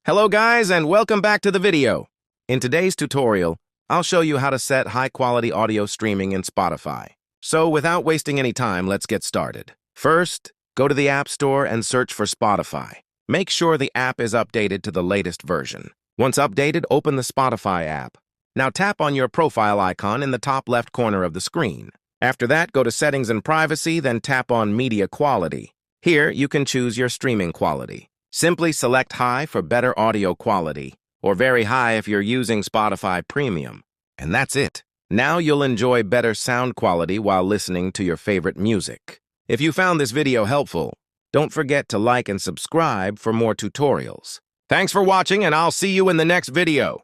Hello guys, and welcome back to the video. In today's tutorial, I'll show you how to set high-quality audio streaming in Spotify. So without wasting any time, let's get started. First, go to the App Store and search for Spotify. Make sure the app is updated to the latest version. Once updated, open the Spotify app. Now tap on your profile icon in the top left corner of the screen. After that, go to Settings and Privacy, then tap on Media Quality. Here, you can choose your streaming quality. Simply select High for better audio quality, or Very High if you're using Spotify Premium. And that's it. Now you'll enjoy better sound quality while listening to your favorite music. If you found this video helpful, don't forget to like and subscribe for more tutorials. Thanks for watching, and I'll see you in the next video.